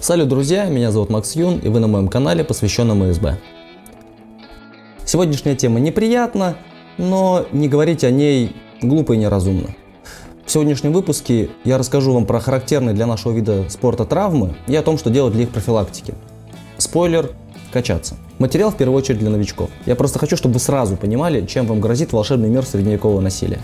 Салют, друзья, меня зовут Макс Юн, и вы на моем канале, посвященном ИСБ. Сегодняшняя тема неприятна, но не говорить о ней глупо и неразумно. В сегодняшнем выпуске я расскажу вам про характерные для нашего вида спорта травмы и о том, что делать для их профилактики. Спойлер – качаться. Материал в первую очередь для новичков. Я просто хочу, чтобы вы сразу понимали, чем вам грозит волшебный мир средневекового насилия.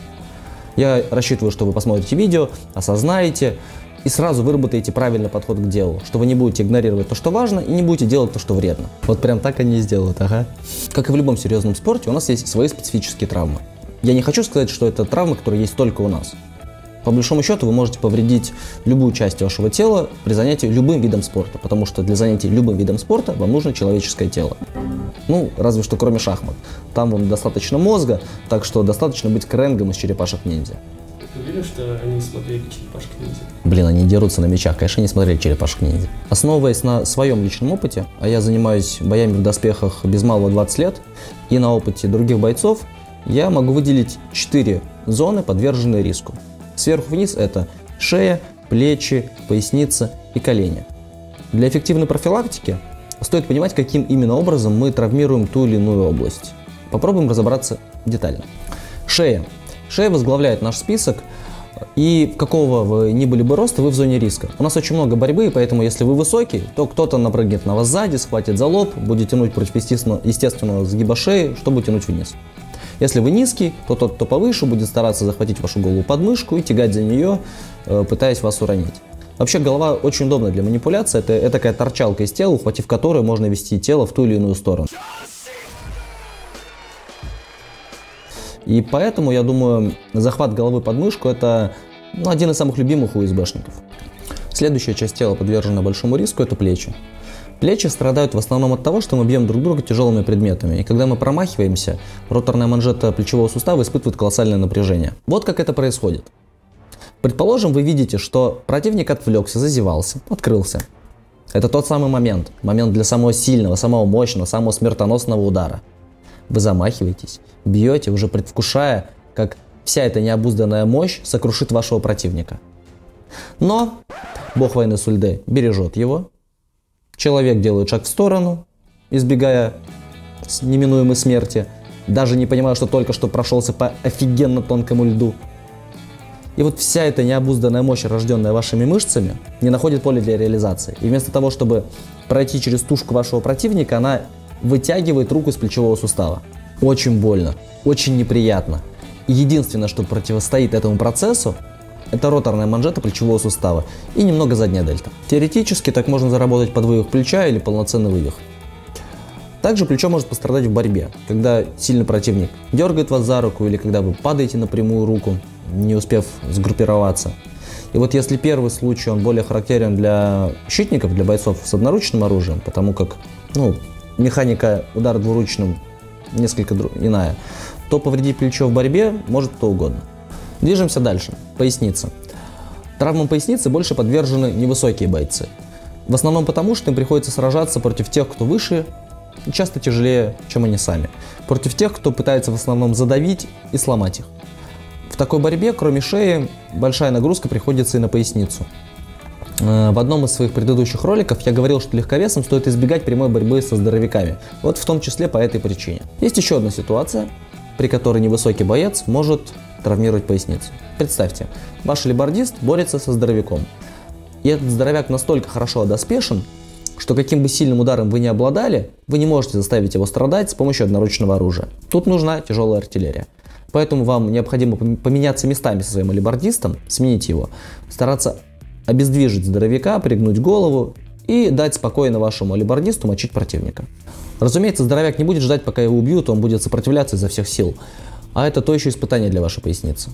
Я рассчитываю, что вы посмотрите видео, осознаете и сразу выработаете правильный подход к делу, что вы не будете игнорировать то, что важно, и не будете делать то, что вредно. Вот прям так они и сделают, ага. Как и в любом серьезном спорте, у нас есть свои специфические травмы. Я не хочу сказать, что это травмы, которые есть только у нас. По большому счету вы можете повредить любую часть вашего тела при занятии любым видом спорта, потому что для занятий любым видом спорта вам нужно человеческое тело. Ну, разве что кроме шахмат. Там вам достаточно мозга, так что достаточно быть крэнгом из черепашек-ниндзя. Ты уверен, что они смотрели черепашек-ниндзя? Блин, они дерутся на мечах, конечно, не смотрели черепашек-ниндзя. Основываясь на своем личном опыте, а я занимаюсь боями в доспехах без малого 20 лет, и на опыте других бойцов, я могу выделить 4 зоны, подверженные риску. Сверху вниз это шея, плечи, поясница и колени. Для эффективной профилактики стоит понимать, каким именно образом мы травмируем ту или иную область. Попробуем разобраться детально. Шея. Шея возглавляет наш список, и какого вы ни были бы роста, вы в зоне риска. У нас очень много борьбы, поэтому если вы высокий, то кто-то напрыгнет на вас сзади, схватит за лоб, будет тянуть против естественного сгиба шеи, чтобы тянуть вниз. Если вы низкий, то тот, кто повыше, будет стараться захватить вашу голову под мышку и тягать за нее, пытаясь вас уронить. Вообще голова очень удобна для манипуляции, это такая торчалка из тела, ухватив которую можно вести тело в ту или иную сторону. И поэтому, я думаю, захват головы под мышку – это один из самых любимых у ИСБшников. Следующая часть тела, подвержена большому риску, это плечи. Плечи страдают в основном от того, что мы бьем друг друга тяжелыми предметами. И когда мы промахиваемся, роторная манжета плечевого сустава испытывает колоссальное напряжение. Вот как это происходит. Предположим, вы видите, что противник отвлекся, зазевался, открылся. Это тот самый момент для самого сильного, самого мощного, самого смертоносного удара. Вы замахиваетесь, бьете, уже предвкушая, как вся эта необузданная мощь сокрушит вашего противника. Но бог войны Сульде бережет его. Человек делает шаг в сторону, избегая неминуемой смерти, даже не понимая, что только что прошелся по офигенно тонкому льду. И вот вся эта необузданная мощь, рожденная вашими мышцами, не находит поля для реализации. И вместо того, чтобы пройти через тушку вашего противника, она вытягивает руку из плечевого сустава. Очень больно, очень неприятно. И единственное, что противостоит этому процессу, это роторная манжета плечевого сустава и немного задняя дельта. Теоретически так можно заработать подвывих плеча или полноценный вывих. Также плечо может пострадать в борьбе, когда сильный противник дергает вас за руку или когда вы падаете на прямую руку, не успев сгруппироваться. И вот если первый случай, он более характерен для щитников, для бойцов с одноручным оружием, потому как механика удара двуручным несколько иная, то повредить плечо в борьбе может кто угодно. Движемся дальше. Поясница. Травмам поясницы больше подвержены невысокие бойцы. В основном потому, что им приходится сражаться против тех, кто выше, и часто тяжелее, чем они сами. Против тех, кто пытается в основном задавить и сломать их. В такой борьбе, кроме шеи, большая нагрузка приходится и на поясницу. В одном из своих предыдущих роликов я говорил, что легковесам стоит избегать прямой борьбы со здоровяками. Вот в том числе по этой причине. Есть еще одна ситуация, при которой невысокий боец может травмировать поясницу. Представьте, ваш лейбордист борется со здоровяком. И этот здоровяк настолько хорошо одоспешен, что каким бы сильным ударом вы ни обладали, вы не можете заставить его страдать с помощью одноручного оружия. Тут нужна тяжелая артиллерия. Поэтому вам необходимо поменяться местами со своим лейбордистом, сменить его, стараться обездвижить здоровяка, пригнуть голову и дать спокойно вашему лейбордисту мочить противника. Разумеется, здоровяк не будет ждать, пока его убьют, он будет сопротивляться изо всех сил. А это то еще испытание для вашей поясницы.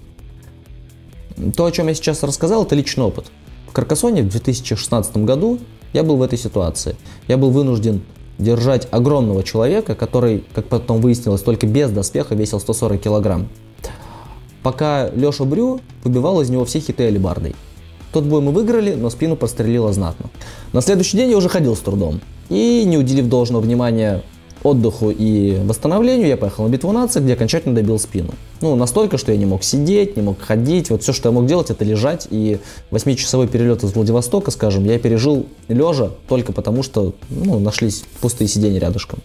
То, о чем я сейчас рассказал, это личный опыт. В Каркасоне в 2016 году я был в этой ситуации. Я был вынужден держать огромного человека, который, как потом выяснилось, только без доспеха весил 140 килограмм. Пока Леша Брю выбивал из него все хиты алебардой. Тот бой мы выиграли, но спину прострелило знатно. На следующий день я уже ходил с трудом. И, не уделив должного внимания отдыху и восстановлению я поехал на Би-12, где окончательно добил спину. Ну, настолько, что я не мог сидеть, не мог ходить. Вот все, что я мог делать, это лежать. И 8-часовой перелет из Владивостока, скажем, я пережил лежа только потому, что нашлись пустые сиденья рядышком.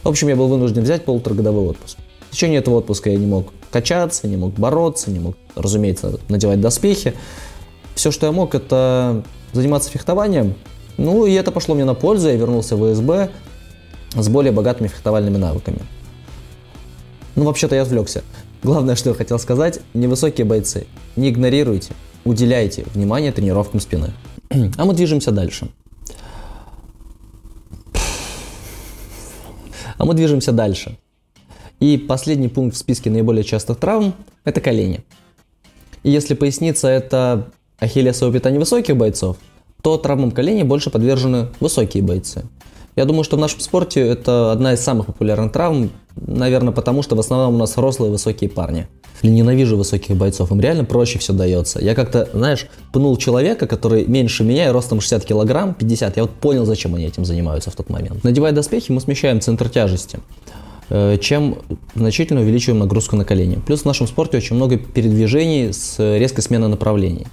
В общем, я был вынужден взять полуторагодовой отпуск. В течение этого отпуска я не мог качаться, не мог бороться, не мог, разумеется, надевать доспехи. Все, что я мог, это заниматься фехтованием. Ну, и это пошло мне на пользу. Я вернулся в ВСБ с более богатыми фехтовальными навыками. Ну, вообще-то я отвлекся. Главное, что я хотел сказать, невысокие бойцы, не игнорируйте, уделяйте внимание тренировкам спины. А мы движемся дальше. И последний пункт в списке наиболее частых травм – это колени. И если поясница – это ахиллесова пята невысоких бойцов, то травмам коленей больше подвержены высокие бойцы. Я думаю, что в нашем спорте это одна из самых популярных травм, наверное, потому что в основном у нас рослые высокие парни. Я ненавижу высоких бойцов, им реально проще все дается. Я как-то, знаешь, пнул человека, который меньше меня, и ростом 60 килограмм, 50, я вот понял, зачем они этим занимаются в тот момент. Надевая доспехи, мы смещаем центр тяжести, чем значительно увеличиваем нагрузку на колени. Плюс в нашем спорте очень много передвижений с резкой сменой направлений.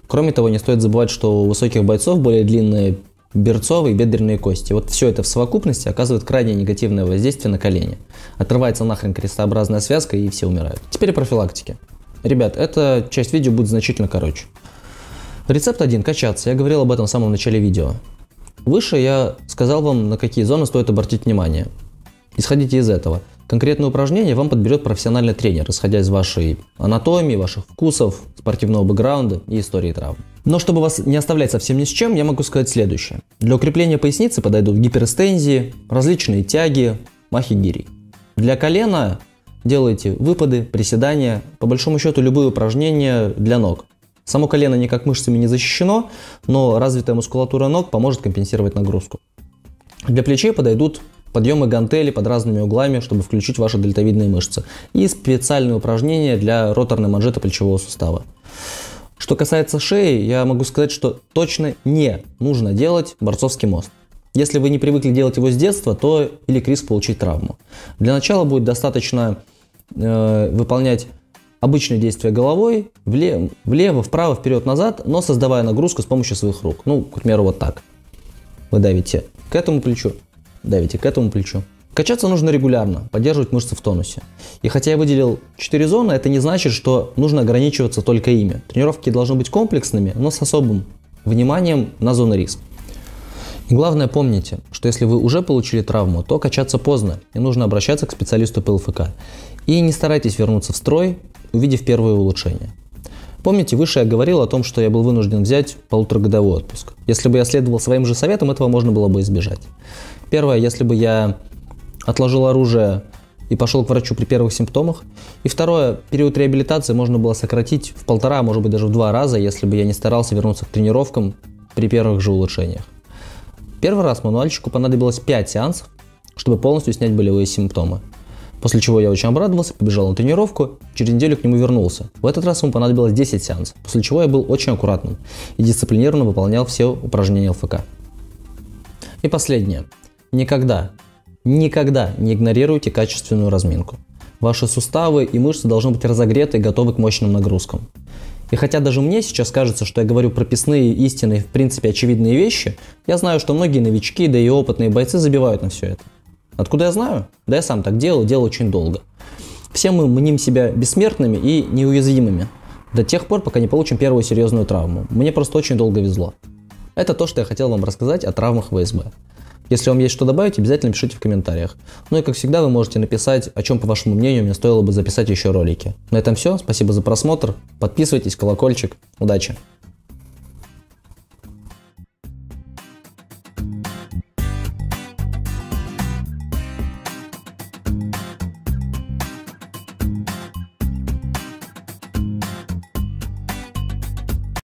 Кроме того, не стоит забывать, что у высоких бойцов более длинные берцовые и бедренные кости. Вот все это в совокупности оказывает крайне негативное воздействие на колени. Отрывается нахрен крестообразная связка, и все умирают. Теперь о профилактике. Ребят, эта часть видео будет значительно короче. Рецепт 1. Качаться. Я говорил об этом в самом начале видео. Выше я сказал вам, на какие зоны стоит обратить внимание. Исходите из этого. Конкретное упражнение вам подберет профессиональный тренер, исходя из вашей анатомии, ваших вкусов, спортивного бэкграунда и истории травм. Но чтобы вас не оставлять совсем ни с чем, я могу сказать следующее. Для укрепления поясницы подойдут гиперэкстензии, различные тяги, махи-гири. Для колена делайте выпады, приседания, по большому счету любые упражнения для ног. Само колено никак мышцами не защищено, но развитая мускулатура ног поможет компенсировать нагрузку. Для плечей подойдут подъемы гантели под разными углами, чтобы включить ваши дельтовидные мышцы. И специальные упражнения для роторной манжеты плечевого сустава. Что касается шеи, я могу сказать, что точно не нужно делать борцовский мост. Если вы не привыкли делать его с детства, то велик риск получить травму. Для начала будет достаточно выполнять обычные действия головой, влево, вправо, вперед, назад, но создавая нагрузку с помощью своих рук. Ну, к примеру, вот так. Вы давите к этому плечу, давите к этому плечу. Качаться нужно регулярно, поддерживать мышцы в тонусе. И хотя я выделил 4 зоны, это не значит, что нужно ограничиваться только ими. Тренировки должны быть комплексными, но с особым вниманием на зоны риска. И главное, помните, что если вы уже получили травму, то качаться поздно, и нужно обращаться к специалисту по ЛФК. И не старайтесь вернуться в строй, увидев первые улучшения. Помните, выше я говорил о том, что я был вынужден взять полуторагодовой отпуск. Если бы я следовал своим же советам, этого можно было бы избежать. Первое, если бы я отложил оружие и пошел к врачу при первых симптомах. И второе, период реабилитации можно было сократить в 1,5, а может быть даже в 2 раза, если бы я не старался вернуться к тренировкам при первых же улучшениях. Первый раз мануальщику понадобилось 5 сеансов, чтобы полностью снять болевые симптомы. После чего я очень обрадовался, побежал на тренировку, через неделю к нему вернулся. В этот раз ему понадобилось 10 сеансов, после чего я был очень аккуратным и дисциплинированно выполнял все упражнения ЛФК. И последнее. Никогда не игнорируйте качественную разминку. Ваши суставы и мышцы должны быть разогреты и готовы к мощным нагрузкам. И хотя даже мне сейчас кажется, что я говорю прописные, истинные, в принципе очевидные вещи, я знаю, что многие новички, да и опытные бойцы забивают на все это. Откуда я знаю? Да я сам так делал очень долго. Все мы мним себя бессмертными и неуязвимыми до тех пор, пока не получим первую серьезную травму. Мне просто очень долго везло. Это то, что я хотел вам рассказать о травмах ВСБ. Если вам есть что добавить, обязательно пишите в комментариях. Ну и как всегда вы можете написать, о чем, по вашему мнению, мне стоило бы записать еще ролики. На этом все. Спасибо за просмотр. Подписывайтесь, колокольчик. Удачи!